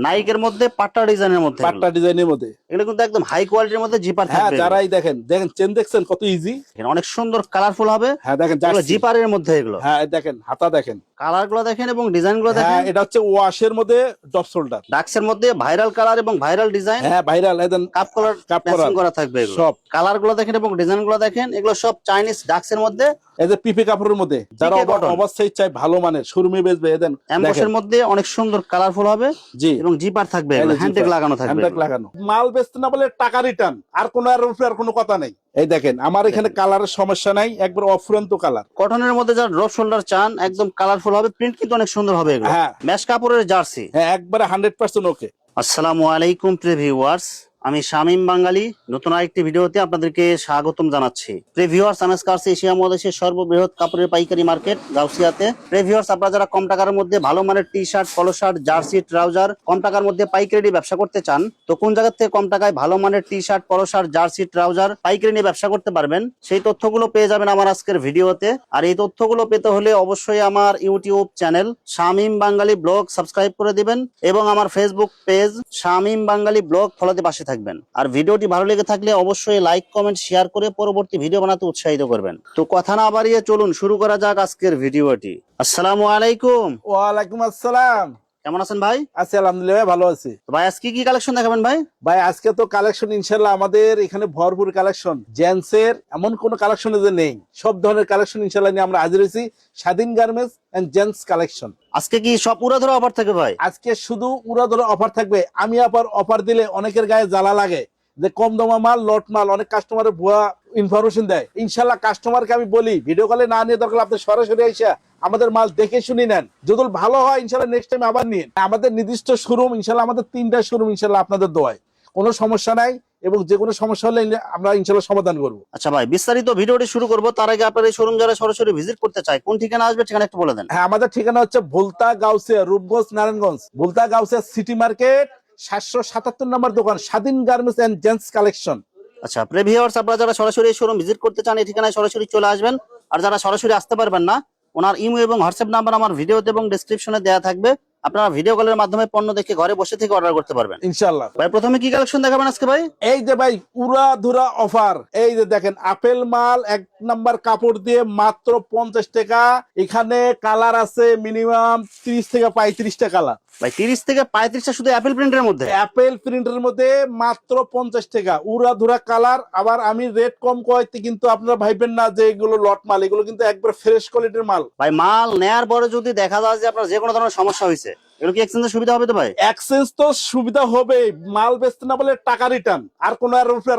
নাইকের মধ্যে পাট্টা ডিজাইনের মধ্যে, পাট্টা ডিজাইনের মধ্যে এগুলো কিন্তু একদম হাই কোয়ালিটির মধ্যে জিপার হ্যাঁ, থাকবে। যারাই দেখেন দেখেন চেন দেখছেন কত ইজি, অনেক সুন্দর কালারফুল হবে। হ্যাঁ দেখেন এগুলো জার্সি, জিপারের মধ্যে, এগুলো হ্যাঁ দেখেন হাতা দেখেন, কালার গুলো দেখেন এবং ডিজাইন গুলো হ্যাঁ দেখেন। এটা হচ্ছে ওয়াশের মধ্যে ডপ শোল্ডার, ডাক্সের মধ্যে ভাইরাল কালার এবং ভাইরাল ডিজাইন, হ্যাঁ ভাইরাল একদম কাপ কালার কাপ ম্যাচিং করার করা থাকবে। এগুলো সব কালার গুলো দেখেন এবং ডিজাইন গুলো দেখেন, এগুলো সব চাইনিজ ডাক্সের মধ্যে, এই যে পিপি কাপড়ের মধ্যে যারা কটন অবশ্যই চাই ভালো মানের শোরুমে বেচবে এদেন এমবসের মধ্যে অনেক সুন্দর কালারফুল হবে। জি, এবং জিপার থাকবে, হ্যান্ডটেগ লাগানো থাকবে, হ্যান্ডটেগ লাগানো। মাল বেচতে না বলে টাকা রিটার্ন, আর কোনো আর কোনো কথা নেই। এই দেখেন আমার এখানে কালারের সমস্যা নাই, একবার অফুরন্ত কালার। কটনের মধ্যে যারা ড্রপ শোল্ডার চান একদম কালারফুল হবে, প্রিন্ট কিন্তু অনেক সুন্দর হবে। এগুলো হ্যাঁ ম্যাশ কাপড়ের জার্সি, হ্যাঁ একবারে 100% ওকে। আসসালামু আলাইকুম প্রিয় ভিউয়ার্স, আমি শামীম বাঙালি নতুন আরেকটি ভিডিওতে আপনাদেরকে স্বাগতম জানাচ্ছি। প্রিয় ভিউয়ার্স, আনাস কার্স এশিয়া মহাদেশের সর্ববৃহৎ কাপড়ের পাইকারি মার্কেট গাউসিয়াতে। প্রিয় ভিউয়ার্স, আপনারা যারা কম টাকার মধ্যে ভালো মানের T shirt, polo shirt, jersey, trouser কম টাকার মধ্যে পাইকারি ব্যবসা করতে চান, তো কোন জায়গা থেকে কম টাকায় ভালো মানের T shirt, polo shirt, jersey, trouser পাইকারি নিয়ে ব্যবসা করতে পারবেন, সেই তথ্যগুলো পেয়ে যাবেন আমার আজকের ভিডিওতে। আর এই তথ্যগুলো পেতে হলে অবশ্যই আমার ইউটিউব চ্যানেল শামীম বাঙালি ব্লগ সাবস্ক্রাইব করে দিবেন এবং আমার ফেসবুক পেজ শামীম বাঙালি ব্লগ ফলোতে পাশে থাকবেন। আর ভিডিওটি ভালো লেগে থাকলে অবশ্যই লাইক, কমেন্ট, শেয়ার করে পরবর্তী ভিডিও বানাতে উৎসাহিত করবেন। তো কথা না বাড়িয়ে চলুন শুরু করা যাক আজকের ভিডিওটি। আসসালামু আলাইকুম। ওয়ালাইকুম আসসালাম, কেমন আছেন ভাই? আছি আলহামদুলিল্লাহ, ভালো আছি। তো ভাই আজকে কি কালেকশন দেখাবেন ভাই? ভাই আজকে তো কালেকশন ইনশাল্লাহ আমাদের এখানে ভরপুর কালেকশন, জেন্টসের এমন কোন কালেকশন যে নেই, সব ধরনের কালেকশন ইনশাল্লাহ নিয়ে আমরা হাজির হয়েছি। স্বাধীন গার্মেন্টস এন্ড জেন্টস কালেকশন। আজকে কি সব পুরো ধরে অফার থাকে ভাই? আজকে শুধু উড়া ধরে অফার থাকবে। আমি আবার অফার দিলে অনেকের গায়ে জ্বালা লাগে যে কম দামা মাল, লট মাল, অনেক কাস্টমারের ভুয়া ইনফরমেশন দেয়। ইনশাল্লাহ কাস্টমারকে আমি বলি ভিডিও কলে না নিয়ে দরকার আপনি সরাসরি এসে আমাদের মাল দেখে শুনি নেন, যদি ভালো হয় ইনশাল্লাহ নেক্সট টাইম আবার নিন। আমাদের নির্দিষ্ট শোরুম ইনশাল্লাহ, আমাদের 3টা শোরুম ইনশাল্লাহ আপনাদের দোয়ায়, কোনো সমস্যা নাই এবং যে কোনো সমস্যা হলে আমরা ইনশাল্লাহ সমাধান করবো। আচ্ছা ভাই, বিস্তারিত ভিডিওটি শুরু করব তার আগে আপনার এই শোরুম যারা সরাসরি ভিজিট করতে চায় কোন ঠিকানা আসবে ঠিকানা একটু বলে দেন। হ্যাঁ, আমাদের ঠিকানা হচ্ছে ভুলতা গাউসিয়া, রূপগঞ্জ, নারায়ণগঞ্জ। ভুলতা গাউসিয়া সিটি মার্কেট 777 নম্বর দোকান, স্বাধীন গার্মেন্টস এন্ড জেন্টস কালেকশন। আচ্ছা প্রিয় ভিউয়ার্স, আপনারা যারা সরাসরি শোরুম ভিজিট করতে চান এই ঠিকানায় সরাসরি চলে আসবেন। আর যারা সরাসরি আসতে পারবেন না, ওনার ইমো এবং হোয়াটসঅ্যাপ নাম্বার আমার ভিডিওতে এবং ডেসক্রিপশনে দেওয়া থাকবে, আপনারা ভিডিও কলের মাধ্যমে পণ্য দেখে ঘরে বসে থেকে অর্ডার করতে পারবেন ইনশাল্লাহ। ভাই প্রথমে কি কালেকশন দেখাবেন আজকে ভাই? এই যে ভাই উড়া ধুরা অফার, এই যে দেখেন আপেল মাল 1 নাম্বার কাপড় দিয়ে মাত্র 50 টাকা। এখানে কালার আছে মিনিমাম 30 থেকে 35টা কালার। ভাই 30 থেকে 35টা শুধু অ্যাপেল প্রিন্টের মধ্যে? অ্যাপেল প্রিন্টের মধ্যে মাত্র 50 টাকা, উড়া ধুরা কালার। আবার আমি রেট কম কইতে কিন্তু আপনারা ভাইবেন না যে এগুলো লট মাল, এগুলো কিন্তু একবার ফ্রেশ কোয়ালিটির মাল। ভাই মাল নেয়ার পরে যদি দেখা যায় যে আপনার যে কোনো ধরনের সমস্যা হয়েছে, এগুলো কি এক্সচেঞ্জের সুবিধা হবে তো ভাই? এক্সচেঞ্জ তো সুবিধা হবে, মাল বেচতে না বলে টাকা রিটার্ন, আর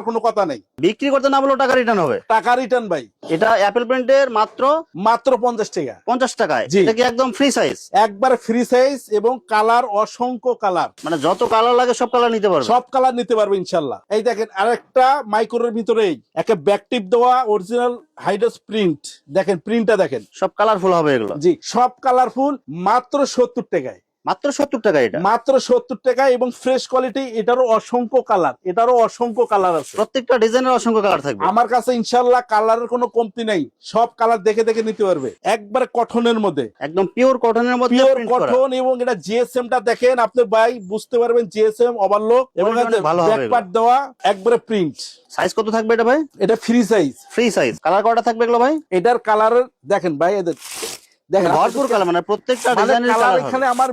কোনো কথা নেই। বিক্রি করতে না বলেও টাকা রিটার্ন হবে? টাকা রিটার্ন ভাই। এটা অ্যাপেল প্রিন্টের মাত্র মাত্র 50 টাকা। 50 টাকায়? জি। এটা কি একদম ফ্রি সাইজ? একবার ফ্রি সাইজ এবং কালার অসংখ্য কালার, মানে যত কালার লাগে সব কালার নিতে পারবে? সব কালার নিতে পারবে ইনশাল্লাহ। এই দেখেন আরেকটা মাইক্রোর ভিতরেই একটা ব্যাকটিপ দেওয়া অরিজিনাল হাইড্রোস প্রিন্ট, দেখেন প্রিন্টটা দেখেন, সব কালারফুল হবে এগুলো? জি সব কালারফুল, মাত্র 70 টাকায়। মাত্র 70 টাকা? এটা মাত্র 70 টাকা এবং ফ্রেশ কোয়ালিটি। এটারও অসংখ্য কালার, এটারও অসংখ্য কালার আছে। প্রত্যেকটা ডিজাইনের অসংখ্য কালার থাকবে আমার কাছে ইনশাল্লাহ, কালারের কোনো কমতি নাই, সব কালার দেখে দেখে নিতে পারবে। একবারে কটনের মধ্যে, একদম পিওর কটনের মধ্যে পিওর প্রিন্ট করা। কটন। এবং এটা জিএসএম টা দেখেন আপনি ভাই বুঝতে পারবেন, জিএসএম ওভারলোক এবং ভালো হবে ব্যাকপার্ট দেওয়া, একবারে প্রিন্ট। সাইজ কত থাকবে এটা ভাই? এটা free size. Free size. Colour কয়টা থাকবে এগুলো ভাই? এটার কালার দেখেন ভাই, এদের দেখেন ভরপুর কালার, মানে প্রত্যেকটা মানে ডিজাইনের কালার কালার এখানে হবে। আমার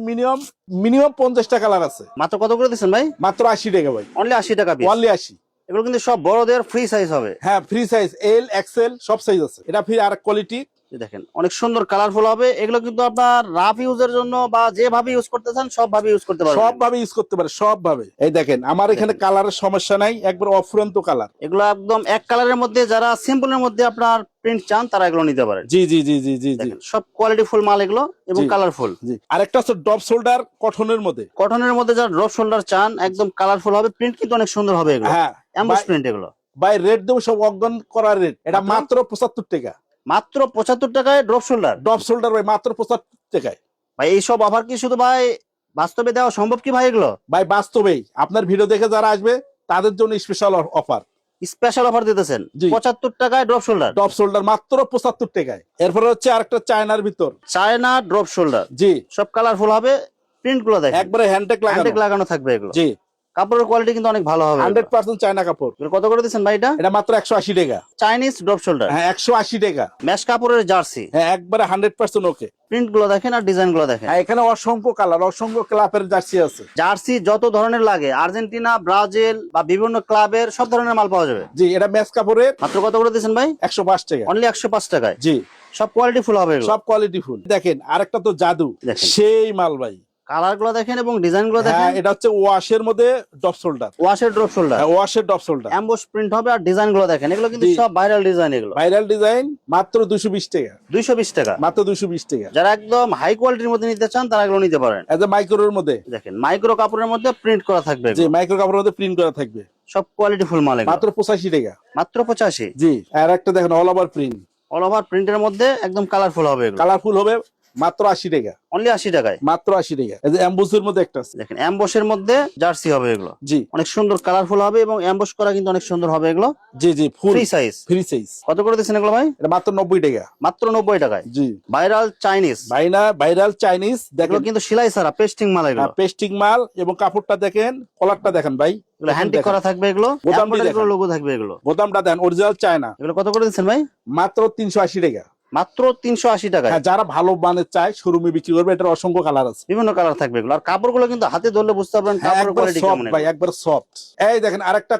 মিনিমাম 50টা কালার আছে। মাত্র কত করে দিচ্ছেন ভাই? মাত্র 80 টাকা ভাই, অনলি 80 টাকা পিস। অনলি 80। এগুলো কিন্তু সব বড়দের ফ্রি সাইজ হবে। হ্যাঁ ফ্রি সাইজ, এল এক্সেল সব সাইজ আছে। এটা ফ্রি আর কোয়ালিটি দেখেন অনেক সুন্দর কালারফুল হবে। এগুলো কিন্তু আপনার রাফ ইউজের জন্য বা যেভাবে ইউজ করতে চান সব ভাবে ইউজ করতে পারবেন, সব ভাবে ইউজ করতে পারে, সব ভাবে। এই দেখেন আমার এখানে কালারের সমস্যা নাই, একবার অফুরন্ত কালার। এগুলো একদম এক কালারের মধ্যে, যারা সিম্পলের মধ্যে আপনার প্রিন্ট চান তারা এগুলো নিতে পারেন। জি জি জি জি জি জি, দেখেন সব কোয়ালিটি ফুল মাল এগুলো এবং জি। কালারফুল। জি আরেকটা হচ্ছে ডপ শোল্ডার কটনের মধ্যে। কটনের মধ্যে যারা ড্রপ শোল্ডার চান একদম কালারফুল হবে, প্রিন্ট কিন্তু অনেক সুন্দর হবে এগুলো। হ্যাঁ এমবস প্রিন্ট এগুলো। ভাই রেট দেবো সব অজ্ঞান করার রেট। এটা মাত্র 75 টাকা। মাত্র 75 টাকায় ড্রপ শোল্ডার? ডপ শোল্ডার ভাই মাত্র 75 টাকায়। ভাই এইসব অফার কি শুধু ভাই বাস্তবে দেওয়া সম্ভব কি ভাই এগুলো? ভাই বাস্তবেই আপনার ভিডিও দেখে যারা আসবে তাদের জন্য স্পেশাল অফার, স্পেশাল অফার দিতেছেন 75 টাকায় ড্রপ শোল্ডার? ডপ শোল্ডার মাত্র 75 টাকায়। এরপরে হচ্ছে আরেকটা চায়নার ভিতর, চায়না ড্রপ শোল্ডার। জি সব কালারফুল হবে, প্রিন্ট গুলো দেখেন একবারে হ্যান্ডটেক হ্যান্ডটেক লাগানো থাকবে এগুলো। জি, কাপড়ের কোয়ালিটি কিন্তু অনেক ভালো হবে। 100% চায়না কাপড়। এগুলো কত করে দিচ্ছেন ভাই? এটা মাত্র 180 টাকা। চাইনিজ ড্রপ শোল্ডার, হ্যাঁ 180 টাকা। ম্যাশ কাপড়ের জার্সি, হ্যাঁ একবারে 100% ওকে। প্রিন্ট গুলো দেখেন আর ডিজাইন গুলো দেখেন। হ্যাঁ এখানে অসংখ্য কালার, অসংখ্য ক্লাবের জার্সি আছে। জার্সি যত ধরনের লাগে, আর্জেন্টিনা, ব্রাজিল বা বিভিন্ন ক্লাবের সব ধরনের মাল পাওয়া যাবে। জি, এটা ম্যাচ কাপড়ের। মাত্র কত করে দিচ্ছেন ভাই? 105 টাকা। অনলি 105 টাকায়। জি, সব কোয়ালিটি ফুল হবে এগুলো। সব কোয়ালিটি ফুল। দেখেন আরেকটা তো জাদু, দেখেন। সেই মাল ভাই। কালার গুলো দেখেন এবং ডিজাইন গুলো দেখেন। হ্যাঁ এটা হচ্ছে ওয়াশের মধ্যে ডপ শোল্ডার। ওয়াশের ড্রপ শোল্ডার, হ্যাঁ ওয়াশের ডপ শোল্ডার। এমবস প্রিন্ট হবে আর ডিজাইন গুলো দেখেন। এগুলো কিন্তু জি। সব ভাইরাল ডিজাইন। এগুলো ভাইরাল ডিজাইন, মাত্র 220 টাকা। 220 টাকা, মাত্র 220 টাকা। যারা একদম হাই কোয়ালিটির মধ্যে নিতে চান তারা এগুলো নিতে পারেন। এজ এ মাইক্রোর মধ্যে দেখেন মাইক্রো কাপড়ের মধ্যে প্রিন্ট করা থাকবে। জি, মাইক্রো কাপড়ের মধ্যে প্রিন্ট করা থাকবে। সব কোয়ালিটি ফুল মাল এগুলো। মাত্র 85 টাকা। মাত্র 85। জি, আর একটা দেখেন all over print, all over প্রিন্টের মধ্যে একদম কালারফুল হবে এগুলো। কালারফুল হবে, মাত্র 80 টাকা। অনলি 80 টাকায়। মাত্র 80 টাকা। এই যে এমবুসের মধ্যে একটা আছে। দেখেন এমবসের মধ্যে জার্সি হবে এগুলো। জি, অনেক সুন্দর কালারফুল হবে এবং এমবস করা কিন্তু অনেক সুন্দর হবে এগুলো। জি জি, full free size. Free size. কত করে দিচ্ছেন এগুলো ভাই? এটা মাত্র 90 টাকা। মাত্র 90 টাকায়। জি, ভাইরাল চাইনিজ, ভাইরাল চাইনিজ। এগুলো দেখেন কিন্তু সেলাই ছাড়া পেস্টিং মাল এগুলো। পেস্টিং মাল, এবং কাপড়টা দেখেন, কলারটা দেখেন ভাই। এগুলো হ্যান্ডটেক করা থাকবে এগুলো। বোতামটি এমব্রয়ডারি দেখেন। লোগো থাকবে এগুলো। বোতামটা দেন অরিজিনাল চায়না। এগুলো কত করে দিচ্ছেন ভাই? মাত্র 380 টাকা। মাত্র 380 টাকায়। হ্যাঁ, যারা ভালো মানের চায় শোরুমে বিক্রি করবে। এটার অসংখ্য কালার আছে, বিভিন্ন কালার থাকবে এগুলো। আর কাপড়গুলো কিন্তু হাতে ধরলে বুঝতে পারবেন হ্যাঁ, কাপড়ের একবার কোয়ালিটি সফট কেমন। ভাই, একবার সফট। এই দেখেন আরেকটা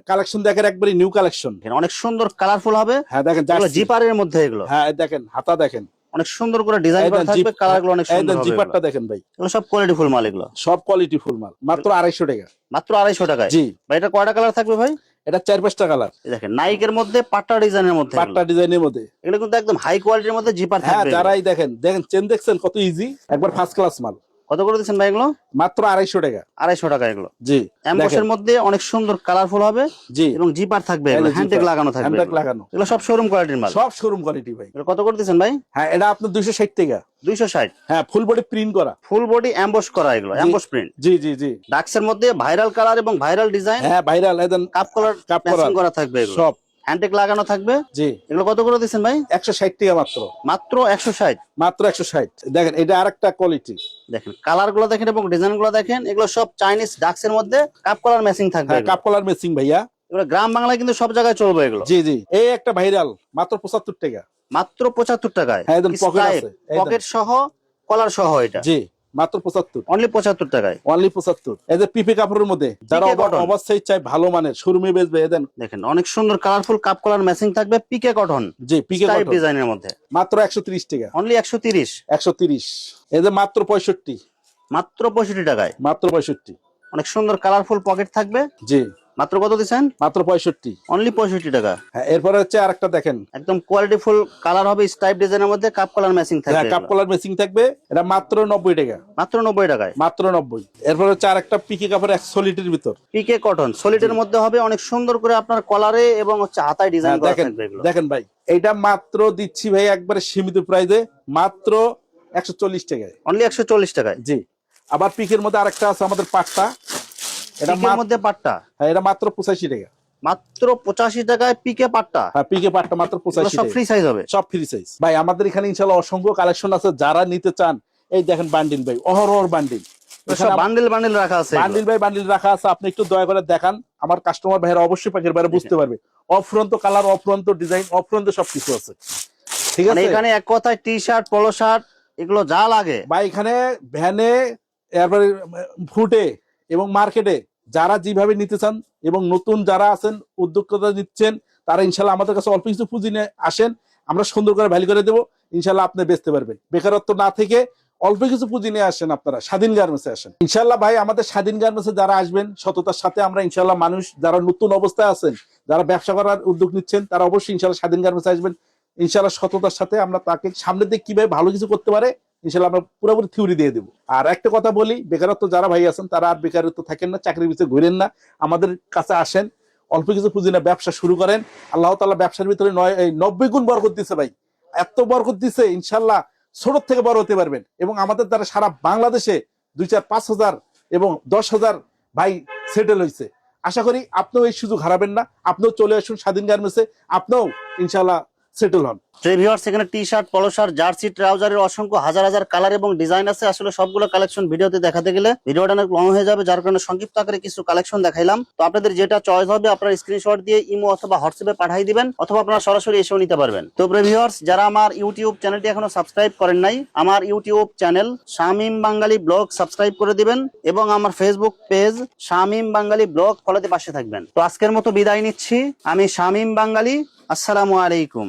কালেকশন দেখেন, একবারে নিউ কালেকশন। এখানে অনেক সুন্দর কালারফুল হবে। হ্যাঁ দেখেন এগুলো জার্সি। জিপারের মধ্যে এগুলো। হ্যাঁ এই দেখেন হাতা দেখেন, অনেক সুন্দর করে ডিজাইন এই করা দেন থাকবে। কালারগুলো অনেক এই সুন্দর দেন হবে জিপারটা এগুলো। দেখেন ভাই। এগুলো সব কোয়ালিটি ফুল মাল এগুলো। সব কোয়ালিটি ফুল মাল, মাত্র 250 টাকা। মাত্র 250 টাকায়। জি, ভাই এটা কয়টা কালার থাকবে ভাই? এটা 4-5টা কালার। এই দেখেন নাইকের মধ্যে পাট্টা ডিজাইনের মধ্যে এগুলো। পাট্টা ডিজাইনের মধ্যে। এগুলো কিন্তু একদম হাই কোয়ালিটির মধ্যে জিপার হ্যাঁ, থাকবে এগুলো। যারাই দেখেন চেন দেখছেন কত ইজি, একবার ফার্স্ট ক্লাস মাল। কত করে দিচ্ছেন ভাই এগুলো? মাত্র 250 টাকা। 250 টাকা এগুলো। জি, এমবসের মধ্যে অনেক সুন্দর কালারফুল হবে। জি, এবং জিপার থাকবে, এই যে হ্যান্ডটেক জিপার, লাগানো থাকবে হ্যান্ডটেক এগুলো। লাগানো। এগুলো সব শোরুম কোয়ালিটির মাল। সব শোরুম কোয়ালিটি ভাই। এগুলো কত করে দিচ্ছেন ভাই? হ্যাঁ, এটা আপনার 260 টাকা। 260। হ্যাঁ, ফুল বডি প্রিন্ট করা। ফুল বডি এমবস করা এগুলো, জি। Emboss print. জি জি জি। ডাক্সের মধ্যে ভাইরাল কালার এবং ভাইরাল ডিজাইন। হ্যাঁ ভাইরাল, একদম কাপ কালার কাপ ম্যাচিং করা করা থাকবে এগুলো। সব। হ্যান্ডটেক লাগানো থাকবে। জি, এগুলো কত করে দিচ্ছেন ভাই? 160 টাকা মাত্র। মাত্র 160। মাত্র 160। দেখেন এটা আরেকটা কোয়ালিটি। দেখেন কালার গুলো দেখেন এবং ডিজাইন গুলো দেখেন। এগুলো সব চাইনিজ ডাক্সের মধ্যে কাপ কালার ম্যাচিং থাকবে হ্যাঁ, এগুলো। কাপ কলার মেসিং ভাইয়া। এগুলো গ্রাম বাংলায় কিন্তু সব জায়গায় চলবে এগুলো। জি জি, এই একটা ভাইরাল, মাত্র 75 টাকা। মাত্র 75 টাকায়। হ্যাঁ, একদম পকেট আছে, একদম। পকেট সহ কলার সহ এটা। জি, মাত্র 75। অনলি 75 টাকায়। অনলি 75। এই যে পিপি কাপড়ের মধ্যে যারা cotton। অবশ্যই চাই ভালো মানের শোরুমে বেচবে, দেন। দেখেন অনেক সুন্দর কালারফুল কাপ কলার ম্যাচিং থাকবে। পিকে কটন, জি, পিকে টাইপ কটন। ডিজাইনের মধ্যে। মাত্র 130 টাকা। অনলি 130। 130। এই যে মাত্র 65। মাত্র 65 টাকায়। মাত্র 65। অনেক সুন্দর কালারফুল পকেট থাকবে। জি, মাত্র কত দিচ্ছেন? মাত্র 65। অনলি 65 টাকা। হ্যাঁ, এরপরে হচ্ছে আরেকটা দেখেন। একদম কোয়ালিটি ফুল কালার হবে, স্টাইপ ডিজাইনের মধ্যে কাপ কালার ম্যাচিং হ্যাঁ, থাকবে কাপ এগুলো। কলার মেসিং থাকবে। এটা মাত্র 90 টাকা। মাত্র 90 টাকায়। মাত্র 90। এরপর হচ্ছে আরেকটা পিকে কাপড়, এক সলিটির ভিতর। পিকে কটন সলিডের মধ্যে হবে। অনেক সুন্দর করে আপনার কলারে এবং হচ্ছে হাতায় ডিজাইন হ্যাঁ, করা দেখেন থাকবে এগুলো। দেখেন ভাই, এইটা মাত্র দিচ্ছি ভাই একবারে সীমিত প্রাইসে, মাত্র 140 টাকায়। অনলি 140 টাকায়। জি, আবার পিকের মধ্যে আরেকটা আছে আমাদের পাটটা। এটা পিকের মধ্যে পাট্টা হ্যাঁ, এটা মাত্র 85 টাকা। মাত্র 85 টাকায় পিকে পাট্টা। হ্যাঁ, পিকে পাটটা মাত্র এগুলো 85 সব টাকা। ফ্রি সাইজ হবে। সব ফ্রি সাইজ ভাই। আমাদের এখানে ইনশাআল্লাহ অসংখ্য কালেকশন আছে, যারা নিতে চান। এই দেখেন বান্ডিল ভাই, অহরহ বান্ডিল। সব বান্ডেল বান্ডেল রাখা আছে এগুলো। বান্ডিল ভাই বান্ডিল রাখা আছে। আপনি একটু দয়া করে দেখান, আমার কাস্টমার ভাইরা অবশ্যই পাখির বাইরে বুঝতে পারবে। অফুরন্ত কালার, অফুরন্ত ডিজাইন, অফুরন্ত সবকিছু আছে। ঠিক মানে আছে এখানে এক কথায় টি শার্ট, পলো শার্ট এগুলো যা লাগে ভাই, এখানে ভ্যানে, এরপরে ফুটে এবং মার্কেটে যারা যেভাবে নিতে চান, এবং নতুন যারা আছেন উদ্যোক্তা নিচ্ছেন, তারা ইনশাল্লাহ আমাদের কাছে অল্প কিছু পুঁজি নিয়ে আসেন। আমরা সুন্দর করে ভ্যালি করে দেবো। ইনশাল্লাহ আপনি বেচতে পারবেন। বেকারত্ব না থেকে অল্প কিছু পুঁজি নিয়ে আসেন, আপনারা স্বাধীন গার্মেন্টসে আসেন। ইনশাল্লাহ ভাই, আমাদের স্বাধীন গার্মেন্টসে যারা আসবেন সততার সাথে, আমরা ইনশাল্লাহ মানুষ যারা নতুন অবস্থায় আছেন, যারা ব্যবসা করার উদ্যোগ নিচ্ছেন, তারা অবশ্যই ইনশাল্লাহ স্বাধীন গার্মেন্টসে আসবেন। ইনশাল্লাহ সততার সাথে আমরা তাকে সামনের দিকে কিভাবে ভালো কিছু করতে পারে ইনশাল্লাহ আমরা পুরোপুরি থিওরি দিয়ে দেবো। আর একটা কথা বলি, বেকারত্ব যারা ভাই আছেন তারা আর বেকারত্ব থাকেন না, চাকরির পিছনে ঘুরেন না, আমাদের কাছে আসেন, অল্প কিছু পুঁজি না ব্যবসা শুরু করেন। আল্লাহ তাআলা ব্যবসার ভিতরে 90 গুণ বরকত দিচ্ছে ভাই, এত বরকত দিচ্ছে। ইনশাল্লাহ ছোট থেকে বড় হতে পারবেন। এবং আমাদের দ্বারা সারা বাংলাদেশে 2-4-5 হাজার এবং 10,000 ভাই সেটেল হয়েছে। আশা করি আপনিও এই সুযোগ হারাবেন না। আপনিও চলে আসুন স্বাধীন গার্মেন্টসে, আপনিও ইনশাল্লাহ সেটেল হন। ভিউয়ার্স এখানে T shirt, polo shirt, jersey, ট্রাউজারের অসংখ্য হাজার হাজার কালার এবং ডিজাইন আছে। আসলে সবগুলো কালেকশন ভিডিওতে দেখাতে গেলে ভিডিওটা অনেক লং হয়ে যাবে, যার কারণে সংক্ষিপ্ত আকারে কিছু কালেকশন দেখাইলাম। তো আপনাদের যেটা চয়েস হবে আপনারা স্ক্রিনশট দিয়ে ইমো অথবা হোয়াটসঅ্যাপে পাঠিয়ে দিবেন, অথবা আপনারা সরাসরি এসেও নিতে পারবেন। তো ভিউয়ার্স যারা আমার ইউটিউব চ্যানেলটি এখনো সাবস্ক্রাইব করেন নাই, আমার ইউটিউব চ্যানেল শামীম বাঙালি ব্লগ সাবস্ক্রাইব করে দিবেন এবং আমার ফেসবুক পেজ শামীম বাঙালি ব্লগ ফলোতে পাশে থাকবেন। তো আজকের মতো বিদায় নিচ্ছি, আমি শামীম বাঙালি। আসসালামু আলাইকুম।